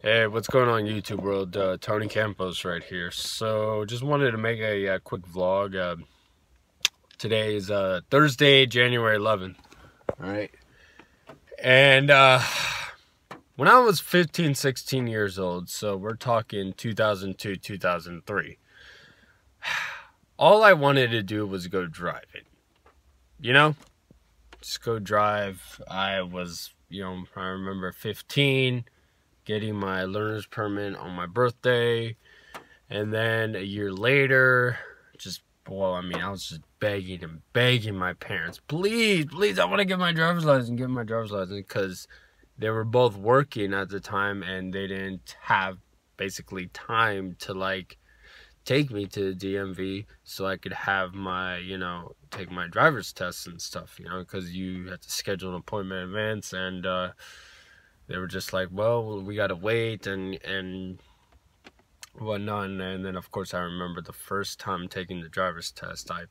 Hey, what's going on YouTube world? Tony Campos right here. So just wanted to make a quick vlog. Today is Thursday, January 11th. Alright. And when I was 15, 16 years old, so we're talking 2002, 2003, all I wanted to do was go driving. You know? Just go drive. I remember 15, getting my learner's permit on my birthday, and then a year later, I was just begging my parents, please, I want to get my driver's license, because they were both working at the time, and they didn't have basically time to take me to the DMV so I could have my, take my driver's test and stuff, because you had to schedule an appointment in advance, and they were just like, well, we gotta wait and whatnot. And then of course I remember the first time taking the driver's test, I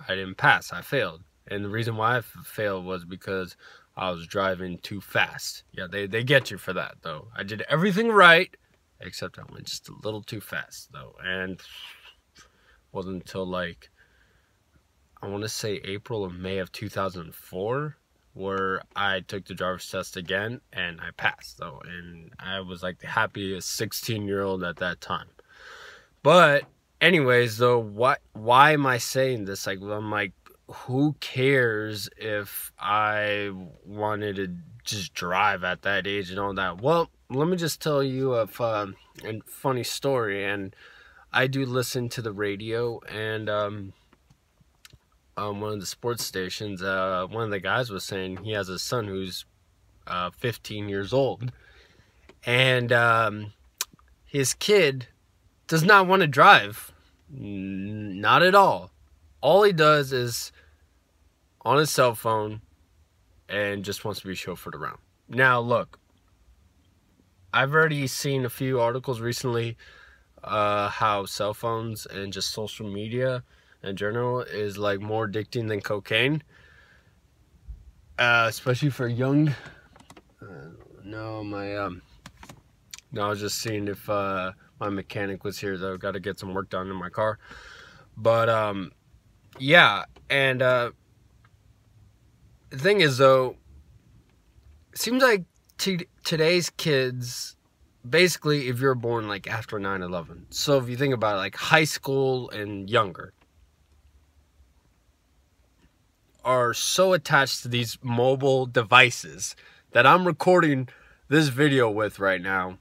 didn't pass. I failed. And the reason why I failed was because I was driving too fast. Yeah, they get you for that though. I did everything right, except I went just a little too fast though. And it wasn't until I want to say April or May of 2004 where I took the driver's test again, and I passed though, and I was like the happiest 16-year-old at that time. But anyways though, why am I saying this? I'm like, who cares if I wanted to just drive at that age and all that? Well, let me just tell you a funny story. And I do listen to the radio, and one of the sports stations, one of the guys was saying he has a son who's 15 years old, and his kid does not want to drive, not at all. All he does is on his cell phone and just wants to be chauffeured around. Now look, I've already seen a few articles recently how cell phones and just social media in general is more addicting than cocaine, especially for young. I was just seeing if my mechanic was here though. Got to get some work done in my car, but yeah. And the thing is though, it seems like today's kids, basically, if you're born after 9/11, so if you think about it, high school and younger, are so attached to these mobile devices that I'm recording this video with right now.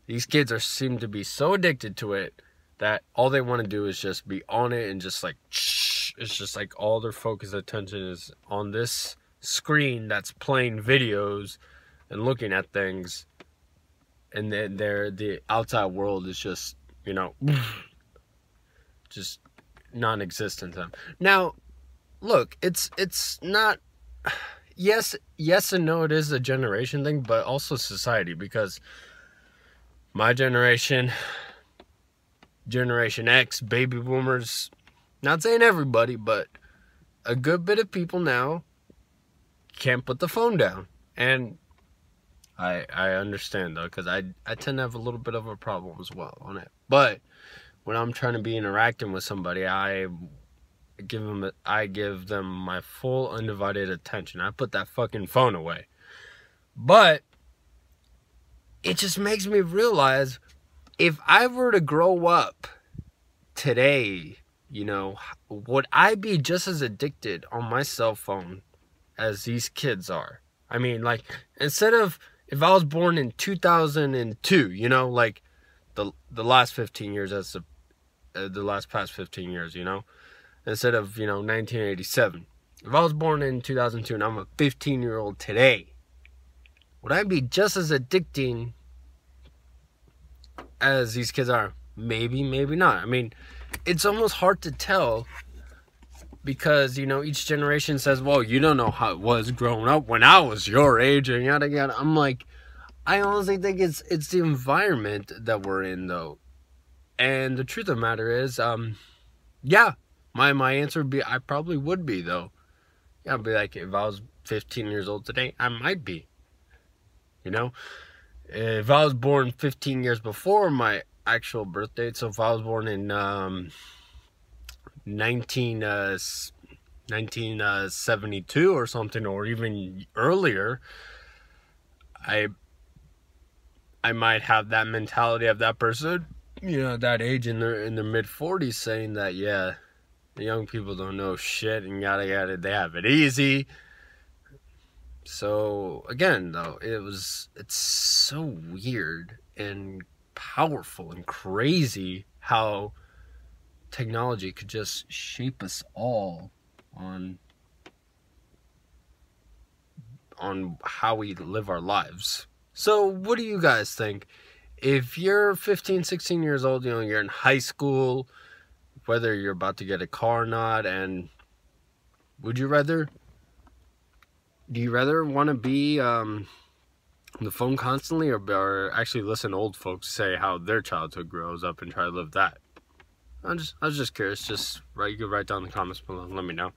These kids seem to be so addicted to it that all they want to do is just be on it, and just it's just all their focus attention is on this screen that's playing videos and looking at things, and then the outside world is just just non-existent to them. Now look, it's not, yes and no, it is a generation thing, but also society, because my generation, Generation X, baby boomers, not saying everybody, but a good bit of people now can't put the phone down. And I understand though, because I tend to have a little bit of a problem as well on it. But when I'm trying to be interacting with somebody, I give them my full undivided attention. I put that fucking phone away. But it just makes me realize, if I were to grow up today, would I be just as addicted on my cell phone as these kids are? I mean, instead of, if I was born in 2002, the last 15 years, that's the last past 15 years, instead of 1987, if I was born in 2002 and I'm a 15-year-old today, would I be just as addicting as these kids are? Maybe, maybe not. I mean, it's almost hard to tell, because each generation says, well, you don't know how it was growing up when I was your age, and yada yada. I'm like, I honestly think it's the environment that we're in though. And the truth of the matter is, yeah, my answer would be, I probably would be though. Yeah, I'd be like, if I was 15 years old today, I might be. if I was born 15 years before my actual birth date, so if I was born in 1972 or something, or even earlier, I might have that mentality of that person, you know, that age in their mid-40s, saying that, yeah, the young people don't know shit and yada yada, they have it easy. So again, though, it's so weird and powerful and crazy how technology could just shape us all on how we live our lives. So what do you guys think? If you're 15, 16 years old, you know, you're in high school, whether you're about to get a car or not, and do you rather want to be on the phone constantly, or actually listen to old folks say how their childhood grows up and try to live that? I was just curious. You could write down in the comments below and let me know.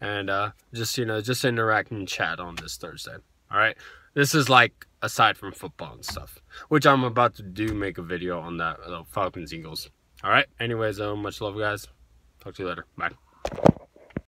And just interact and chat on this Thursday. All right, this is like aside from football and stuff, which I'm about to make a video on that, Falcons Eagles. All right, anyways, much love, guys. Talk to you later. Bye.